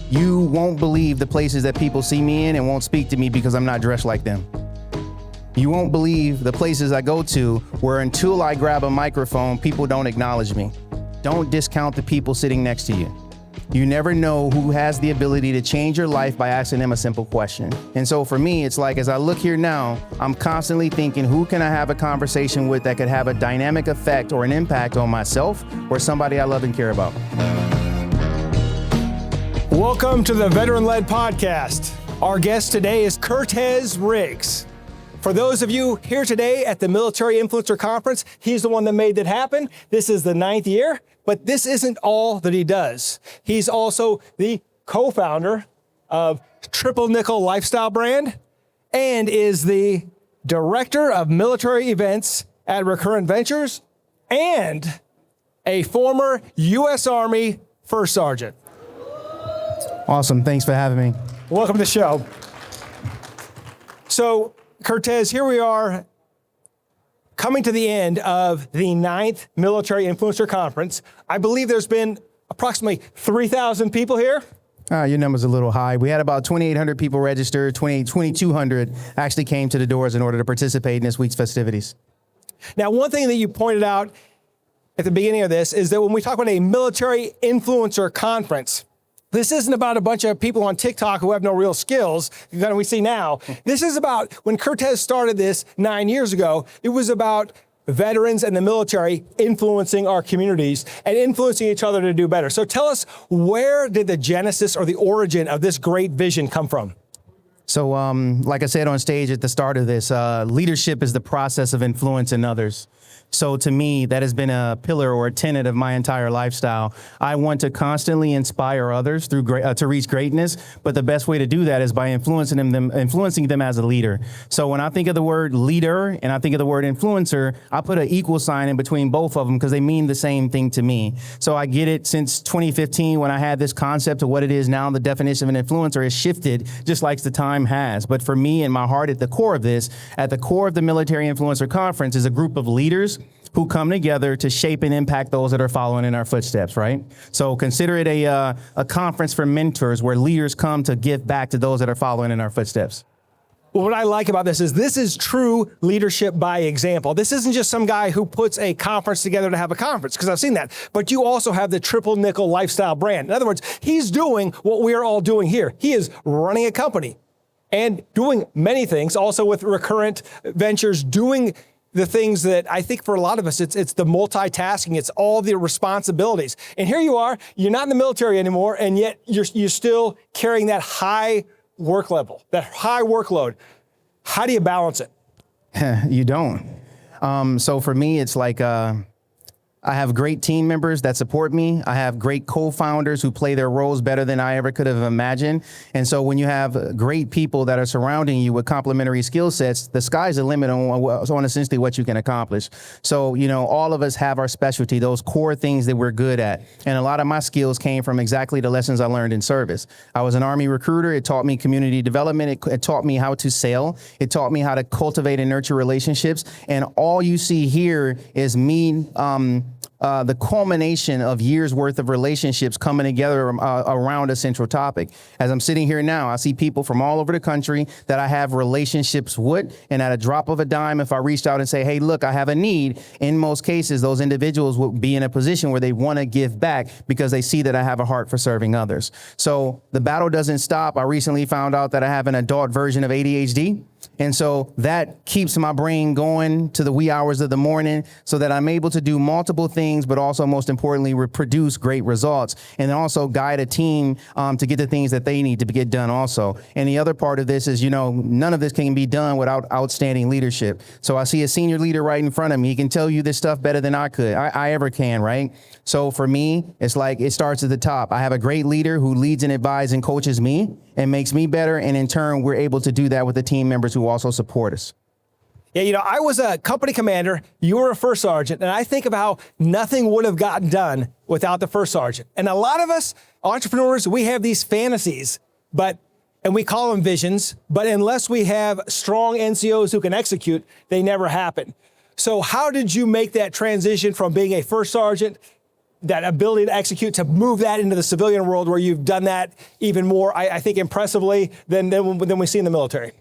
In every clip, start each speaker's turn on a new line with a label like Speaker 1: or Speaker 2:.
Speaker 1: You won't believe the places that people see me in and won't speak to me because I'm not dressed like them. You won't believe the places I go to where until I grab a microphone, people don't acknowledge me. Don't discount the people sitting next to you. You never know who has the ability to change your life by asking them a simple question. And so for me, it's like, as I look here now, I'm constantly thinking, who can I have a conversation with that could have a dynamic effect or an impact on myself or somebody I love and care about?
Speaker 2: Welcome to the Veteran-Led Podcast. Our guest today is Curtez Riggs. For those of you here today at the Military Influencer Conference, he's the one that made that happen. This is the 9th year, but this isn't all that he does. He's also the co-founder of Triple Nikel lifestyle brand and is the director of military events at Recurrent Ventures and a former U.S. Army First Sergeant.
Speaker 1: Awesome. Thanks for having me.
Speaker 2: Welcome to the show. So, Curtez, here we are coming to the end of the 9th Military Influencer Conference. I believe there's been approximately 3,000 people here.
Speaker 1: Your number's a little high. We had about 2,800 people registered. 2,200 actually came to the doors in order to participate in this week's festivities.
Speaker 2: Now, one thing that you pointed out at the beginning of this is that when we talk about a military influencer conference, this isn't about a bunch of people on TikTok who have no real skills that we see now. This is about when Curtez started this 9 years ago, it was about veterans and the military influencing our communities and influencing each other to do better. So tell us, where did the genesis or the origin of this great vision come from?
Speaker 1: So like I said on stage at the start of this, leadership is the process of influencing others. So to me, that has been a pillar or a tenet of my entire lifestyle. I want to constantly inspire others through to reach greatness, but the best way to do that is by influencing them as a leader. So when I think of the word leader and I think of the word influencer, I put an equal sign in between both of them because they mean the same thing to me. So I get it since 2015 when I had this concept of what it is now. The definition of an influencer has shifted just like the time has. But for me, in my heart, at the core of this, at the core of the Military Influencer Conference is a group of leaders who come together to shape and impact those that are following in our footsteps, right? So consider it a conference for mentors where leaders come to give back to those that are following in our footsteps.
Speaker 2: Well, what I like about this is true leadership by example. This isn't just some guy who puts a conference together to have a conference, because I've seen that. But you also have the Triple Nikel lifestyle brand. In other words, he's doing what we are all doing here. He is running a company and doing many things, also with Recurrent Ventures, doing the things that I think for a lot of us, it's the multitasking, it's all the responsibilities. And here you are, you're not in the military anymore, and yet you're still carrying that high work level, that high workload. How do you balance it?
Speaker 1: You don't. So for me, it's like I have great team members that support me. I have great co-founders who play their roles better than I ever could have imagined. And so when you have great people that are surrounding you with complementary skill sets, the sky's the limit on essentially what you can accomplish. So, you know, all of us have our specialty, those core things that we're good at. And a lot of my skills came from exactly the lessons I learned in service. I was an Army recruiter. It taught me community development. It taught me how to sell. It taught me how to cultivate and nurture relationships. And all you see here is me, the culmination of years worth of relationships coming together around a central topic. As I'm sitting here now, I see people from all over the country that I have relationships with, and at a drop of a dime, if I reached out and say, hey, look, I have a need, in most cases, those individuals will be in a position where they want to give back because they see that I have a heart for serving others. So the battle doesn't stop. I recently found out that I have an adult version of ADHD. And so that keeps my brain going to the wee hours of the morning so that I'm able to do multiple things, but also most importantly, produce great results and then also guide a team to get the things that they need to get done also. And the other part of this is, you know, none of this can be done without outstanding leadership. So I see a senior leader right in front of me. He can tell you this stuff better than I could. I ever can, right? So for me, it's like it starts at the top. I have a great leader who leads and advises and coaches me and makes me better. And in turn, we're able to do that with the team members who also support us.
Speaker 2: Yeah, you know, I was a company commander, you were a first sergeant, and I think of how nothing would have gotten done without the first sergeant. And a lot of us entrepreneurs, we have these fantasies, and we call them visions, but unless we have strong NCOs who can execute, they never happen. So how did you make that transition from being a first sergeant that ability to execute, to move that into the civilian world where you've done that even more, I think, impressively than we see in the military?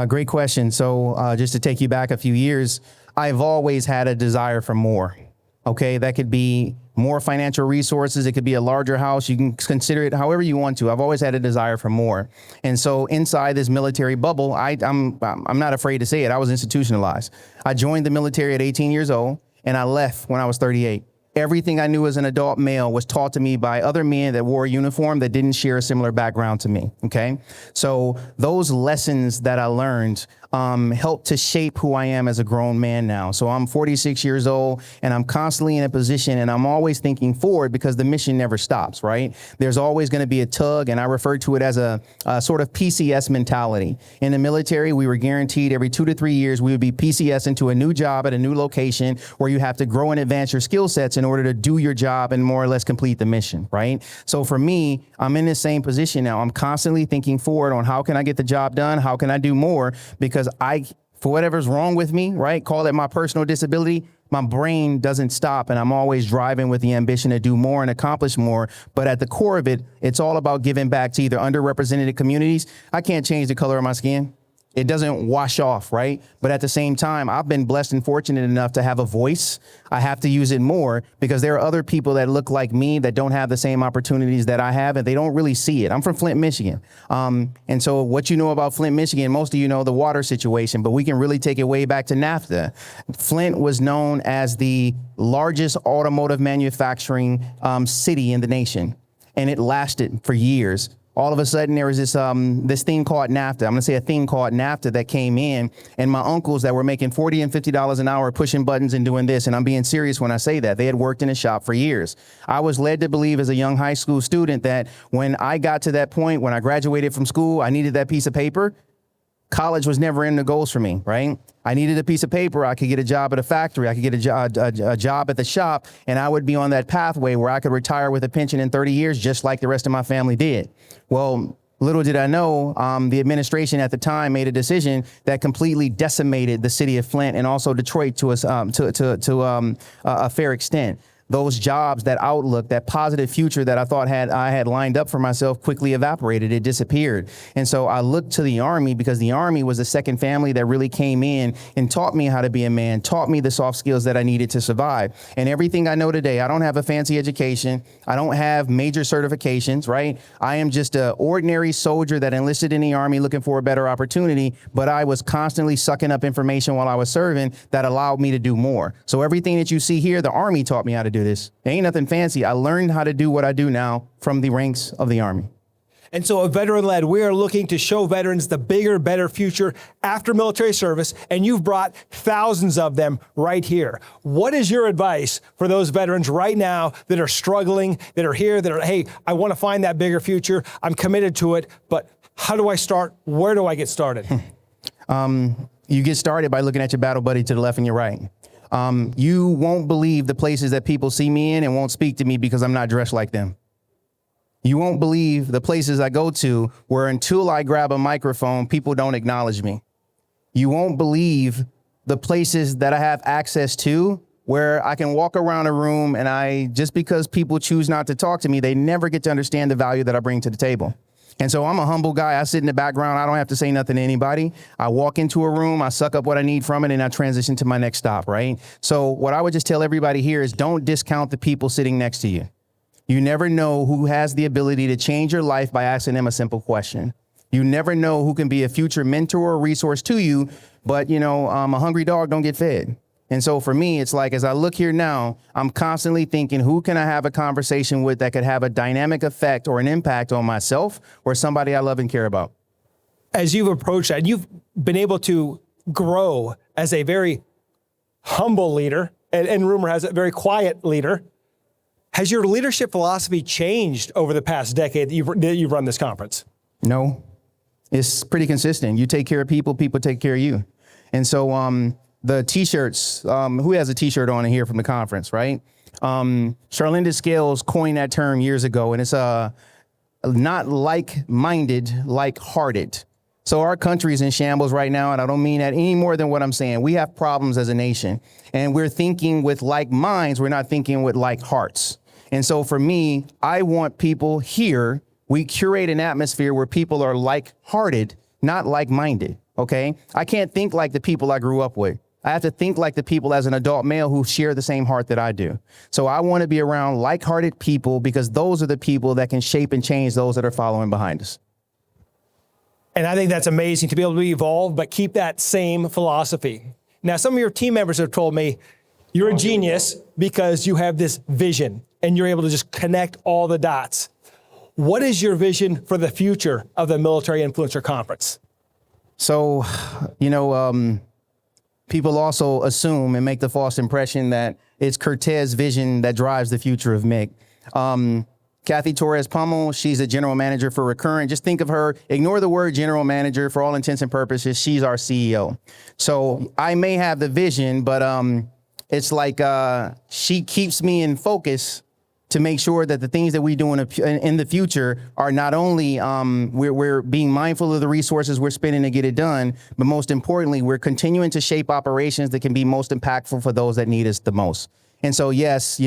Speaker 1: Great question. So just to take you back a few years, I've always had a desire for more. Okay, that could be more financial resources. It could be a larger house. You can consider it however you want to. I've always had a desire for more. And so inside this military bubble, I'm not afraid to say it. I was institutionalized. I joined the military at 18 years old and I left when I was 38. Everything I knew as an adult male was taught to me by other men that wore a uniform that didn't share a similar background to me. Okay, so those lessons that I learned helped to shape who I am as a grown man now. So I'm 46 years old and I'm constantly in a position and I'm always thinking forward because the mission never stops, right? There's always going to be a tug, and I refer to it as a sort of PCS mentality. In the military, we were guaranteed every 2 to 3 years we would be PCS into a new job at a new location where you have to grow and advance your skill sets in order to do your job and more or less complete the mission, right? So for me, I'm in the same position now. I'm constantly thinking forward on how can I get the job done? How can I do more? Because for whatever's wrong with me, right? Call it my personal disability. My brain doesn't stop and I'm always driving with the ambition to do more and accomplish more. But at the core of it, it's all about giving back to either underrepresented communities. I can't change the color of my skin. It doesn't wash off, right? But at the same time, I've been blessed and fortunate enough to have a voice. I have to use it more because there are other people that look like me that don't have the same opportunities that I have, and they don't really see it. I'm from Flint, Michigan. And so what you know about Flint, Michigan, most of you know the water situation, but we can really take it way back to NAFTA. Flint was known as the largest automotive manufacturing city in the nation, and it lasted for years. All of a sudden, there was this thing called NAFTA. I'm going to say a thing called NAFTA that came in, and my uncles that were making $40 and $50 an hour pushing buttons and doing this, and I'm being serious when I say that, they had worked in a shop for years. I was led to believe as a young high school student that when I got to that point, when I graduated from school, I needed that piece of paper. College was never in the goals for me, right? I needed a piece of paper. I could get a job at a factory. I could get a job at the shop, and I would be on that pathway where I could retire with a pension in 30 years, just like the rest of my family did. Well, little did I know, the administration at the time made a decision that completely decimated the city of Flint and also Detroit to a fair extent. Those jobs, that outlook, that positive future that I thought I had lined up for myself quickly evaporated. It disappeared. And so I looked to the Army because the Army was the second family that really came in and taught me how to be a man, taught me the soft skills that I needed to survive. And everything I know today, I don't have a fancy education. I don't have major certifications, right? I am just an ordinary soldier that enlisted in the Army looking for a better opportunity, but I was constantly sucking up information while I was serving that allowed me to do more. So everything that you see here, the Army taught me how to do this. It ain't nothing fancy. I learned how to do what I do now from the ranks of the Army.
Speaker 2: And so at Veteran Led, we are looking to show veterans the bigger, better future after military service, and you've brought thousands of them right here. What is your advice for those veterans right now that are struggling, that are here, that are, hey, I want to find that bigger future. I'm committed to it, but how do I start? Where do I get started?
Speaker 1: You get started by looking at your battle buddy to the left and your right. You won't believe the places that people see me in and won't speak to me because I'm not dressed like them. You won't believe the places I go to where until I grab a microphone, people don't acknowledge me. You won't believe the places that I have access to where I can walk around a room and just because people choose not to talk to me, they never get to understand the value that I bring to the table. And so I'm a humble guy. I sit in the background. I don't have to say nothing to anybody. I walk into a room, I suck up what I need from it, and I transition to my next stop, right? So what I would just tell everybody here is don't discount the people sitting next to you. You never know who has the ability to change your life by asking them a simple question. You never know who can be a future mentor or resource to you, but a hungry dog don't get fed. And so for me, it's like, as I look here now, I'm constantly thinking, who can I have a conversation with that could have a dynamic effect or an impact on myself or somebody I love and care about?
Speaker 2: As you've approached that, you've been able to grow as a very humble leader, and rumor has it, very quiet leader. Has your leadership philosophy changed over the past decade that you've run this conference?
Speaker 1: No, it's pretty consistent. You take care of people, people take care of you. And so, the t-shirts, who has a t-shirt on here from the conference, right? Charlinda Scales coined that term years ago, and it's not like-minded, like-hearted. So our country is in shambles right now, and I don't mean that any more than what I'm saying. We have problems as a nation, and we're thinking with like minds. We're not thinking with like hearts. And so for me, I want people here, we curate an atmosphere where people are like-hearted, not like-minded, okay? I can't think like the people I grew up with. I have to think like the people as an adult male who share the same heart that I do. So I want to be around like-hearted people because those are the people that can shape and change those that are following behind us.
Speaker 2: And I think that's amazing to be able to evolve, but keep that same philosophy. Now, some of your team members have told me you're a genius because you have this vision and you're able to just connect all the dots. What is your vision for the future of the Military Influencer Conference?
Speaker 1: So, people also assume and make the false impression that it's Curtez vision that drives the future of MIC. Kathy Torres-Pummel, she's a general manager for Recurrent. Just think of her, ignore the word general manager. For all intents and purposes, she's our CEO. So I may have the vision, but it's like she keeps me in focus to make sure that the things that we do in the future are not only we're being mindful of the resources we're spending to get it done, but most importantly, we're continuing to shape operations that can be most impactful for those that need us the most. And so, yes,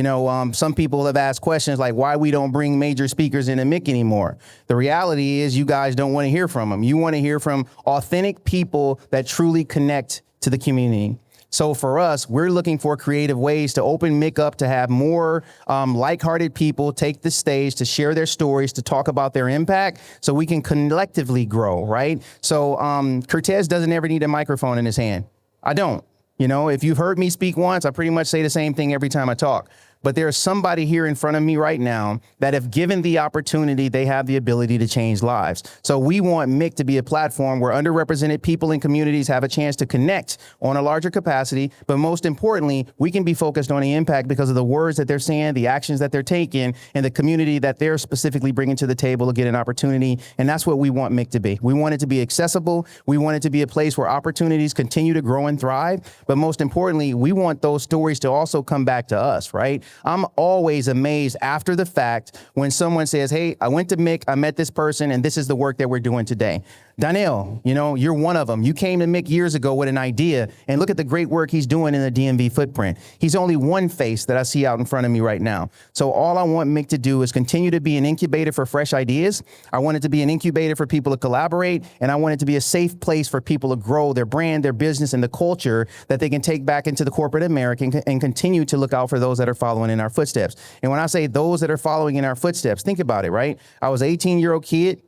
Speaker 1: some people have asked questions like why we don't bring major speakers into MIC anymore. The reality is you guys don't want to hear from them. You want to hear from authentic people that truly connect to the community. So for us, we're looking for creative ways to open MIC up, to have more like-hearted people take the stage, to share their stories, to talk about their impact so we can collectively grow, right? So Curtez doesn't ever need a microphone in his hand. I don't. If you've heard me speak once, I pretty much say the same thing every time I talk. But there's somebody here in front of me right now that if given the opportunity, they have the ability to change lives. So we want MIC to be a platform where underrepresented people and communities have a chance to connect on a larger capacity. But most importantly, we can be focused on the impact because of the words that they're saying, the actions that they're taking, and the community that they're specifically bringing to the table to get an opportunity. And that's what we want MIC to be. We want it to be accessible. We want it to be a place where opportunities continue to grow and thrive. But most importantly, we want those stories to also come back to us, right? I'm always amazed after the fact when someone says, hey, I went to MIC, I met this person, and this is the work that we're doing today. Donnell, you're one of them. You came to MIC years ago with an idea, and look at the great work he's doing in the DMV footprint. He's only one face that I see out in front of me right now. So all I want MIC to do is continue to be an incubator for fresh ideas. I want it to be an incubator for people to collaborate, and I want it to be a safe place for people to grow their brand, their business, and the culture that they can take back into the corporate America and continue to look out for those that are following in our footsteps. And when I say those that are following in our footsteps, think about it, right? I was an 18-year-old kid,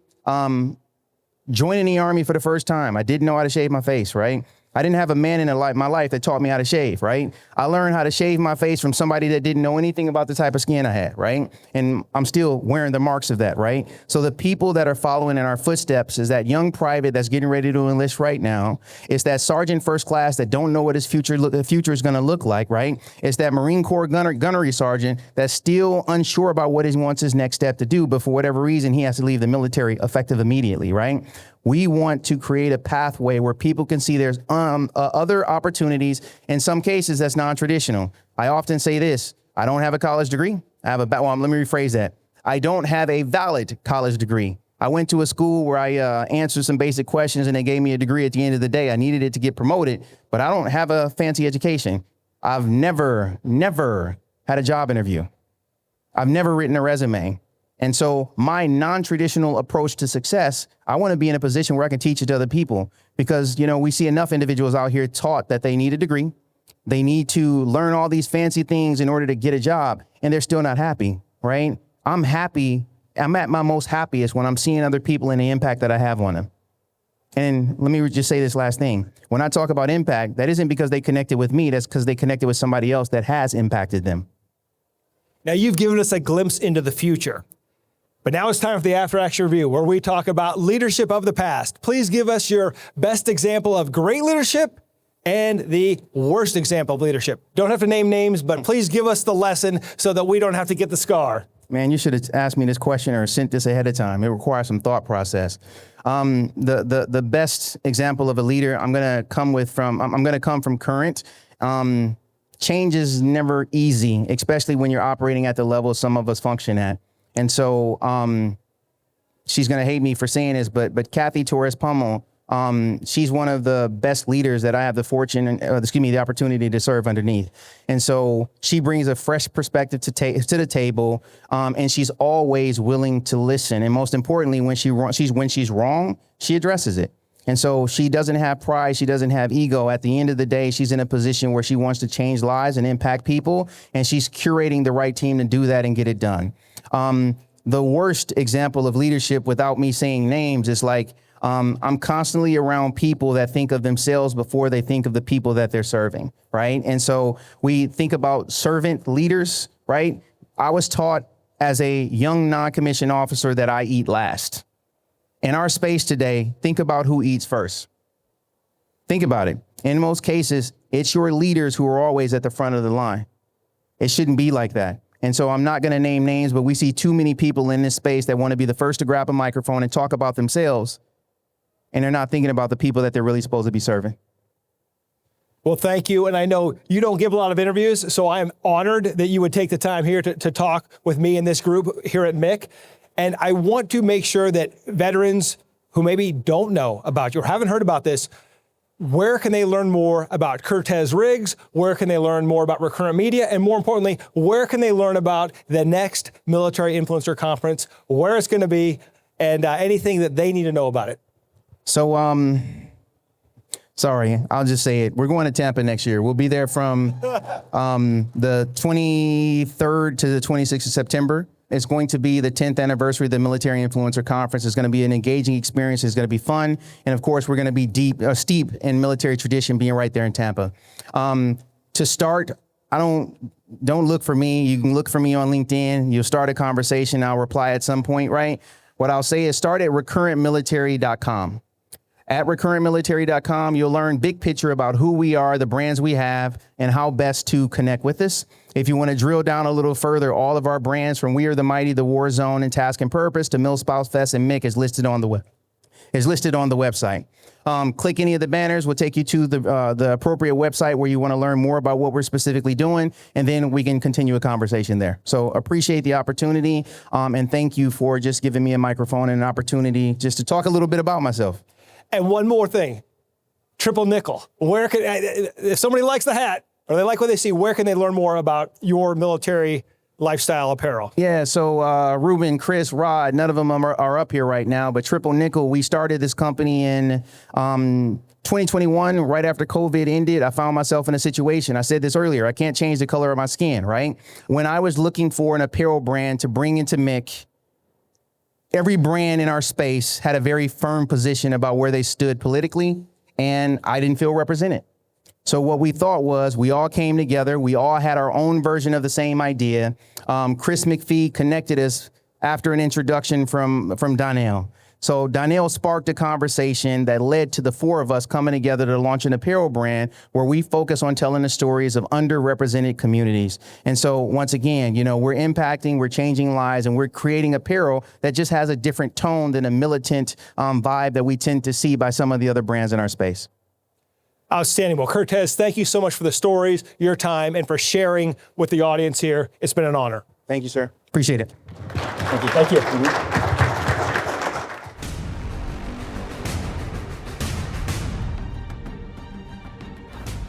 Speaker 1: joining the Army for the first time. I didn't know how to shave my face, right? I didn't have a man in my life that taught me how to shave, right? I learned how to shave my face from somebody that didn't know anything about the type of skin I had, right? And I'm still wearing the marks of that, right? So the people that are following in our footsteps is that young private that's getting ready to enlist right now. It's that sergeant first class that don't know what his future is going to look like, right? It's that Marine Corps gunnery sergeant that's still unsure about what he wants his next step to do, but for whatever reason, he has to leave the military effective immediately, right? We want to create a pathway where people can see there's other opportunities. In some cases, that's non-traditional. I often say this, I don't have a college degree. Let me rephrase that. I don't have a valid college degree. I went to a school where I answered some basic questions and they gave me a degree at the end of the day. I needed it to get promoted, but I don't have a fancy education. I've never had a job interview. I've never written a resume. And so my non-traditional approach to success, I want to be in a position where I can teach it to other people because, we see enough individuals out here taught that they need a degree. They need to learn all these fancy things in order to get a job, and they're still not happy, right? I'm happy. I'm at my most happiest when I'm seeing other people and the impact that I have on them. And let me just say this last thing. When I talk about impact, that isn't because they connected with me. That's because they connected with somebody else that has impacted them.
Speaker 2: Now, you've given us a glimpse into the future. But now it's time for the After Action Review, where we talk about leadership of the past. Please give us your best example of great leadership and the worst example of leadership. Don't have to name names, but please give us the lesson so that we don't have to get the scar.
Speaker 1: Man, you should have asked me this question or sent this ahead of time. It requires some thought process. The best example of a leader I'm going to come from Current. Change is never easy, especially when you're operating at the level some of us function at. And so she's going to hate me for saying this, but Kathy Torres-Pummel She's one of the best leaders that I have the the opportunity to serve underneath. And so she brings a fresh perspective to the table, and she's always willing to listen. And most importantly, when she's wrong, she addresses it. And so she doesn't have pride. She doesn't have ego. At the end of the day, she's in a position where she wants to change lives and impact people, and she's curating the right team to do that and get it done. The worst example of leadership, without me saying names, is like, I'm constantly around people that think of themselves before they think of the people that they're serving, right? And so we think about servant leaders, right? I was taught as a young non-commissioned officer that I eat last. In our space today, think about who eats first. Think about it. In most cases, it's your leaders who are always at the front of the line. It shouldn't be like that. And so I'm not going to name names, but we see too many people in this space that want to be the first to grab a microphone and talk about themselves, and they're not thinking about the people that they're really supposed to be serving.
Speaker 2: Well, thank you. And I know you don't give a lot of interviews, so I am honored that you would take the time here to talk with me and this group here at MIC. And I want to make sure that veterans who maybe don't know about you or haven't heard about this, where can they learn more about Curtez Riggs? Where can they learn more about Recurrent Media? And more importantly, where can they learn about the next Military Influencer Conference, where it's going to be, and anything that they need to know about it?
Speaker 1: So, sorry, I'll just say it. We're going to Tampa next year. We'll be there from the 23rd to the 26th of September. It's going to be the 10th anniversary of the Military Influencer Conference. It's going to be an engaging experience. It's going to be fun. And of course, we're going to be steep in military tradition being right there in Tampa. To start, don't look for me. You can look for me on LinkedIn. You'll start a conversation. I'll reply at some point, right? What I'll say is start at recurrentmilitary.com. At recurrentmilitary.com, you'll learn big picture about who we are, the brands we have, and how best to connect with us. If you want to drill down a little further, all of our brands from We Are the Mighty, the War Zone, and Task and Purpose to Millspouse Fest and MIC is listed on the website. Click any of the banners. We'll take you to the appropriate website where you want to learn more about what we're specifically doing, and then we can continue a conversation there. So appreciate the opportunity, and thank you for just giving me a microphone and an opportunity just to talk a little bit about myself.
Speaker 2: And one more thing, Triple Nikel. Where can, if somebody likes the hat or they like what they see, where can they learn more about your military lifestyle apparel?
Speaker 1: Yeah, so Ruben, Chris, Rod, none of them are up here right now, but Triple Nikel, we started this company in 2021, right after COVID ended. I found myself in a situation. I said this earlier, I can't change the color of my skin, right? When I was looking for an apparel brand to bring into MIC, every brand in our space had a very firm position about where they stood politically, and I didn't feel represented. So what we thought was we all came together. We all had our own version of the same idea. Chris McPhee connected us after an introduction from Donnell. So Donnell sparked a conversation that led to the four of us coming together to launch an apparel brand where we focus on telling the stories of underrepresented communities. And so once again, we're impacting, we're changing lives, and we're creating apparel that just has a different tone than a militant vibe that we tend to see by some of the other brands in our space.
Speaker 2: Outstanding. Well, Curtez, thank you so much for the stories, your time, and for sharing with the audience here. It's been an honor.
Speaker 1: Thank you, sir. Appreciate it.
Speaker 2: Thank you. Thank you. Mm-hmm.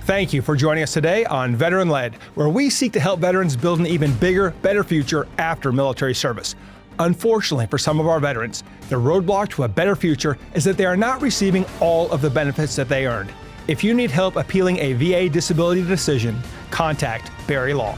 Speaker 2: Thank you for joining us today on Veteran Led, where we seek to help veterans build an even bigger, better future after military service. Unfortunately, for some of our veterans, the roadblock to a better future is that they are not receiving all of the benefits that they earned. If you need help appealing a VA disability decision, contact Barry Law.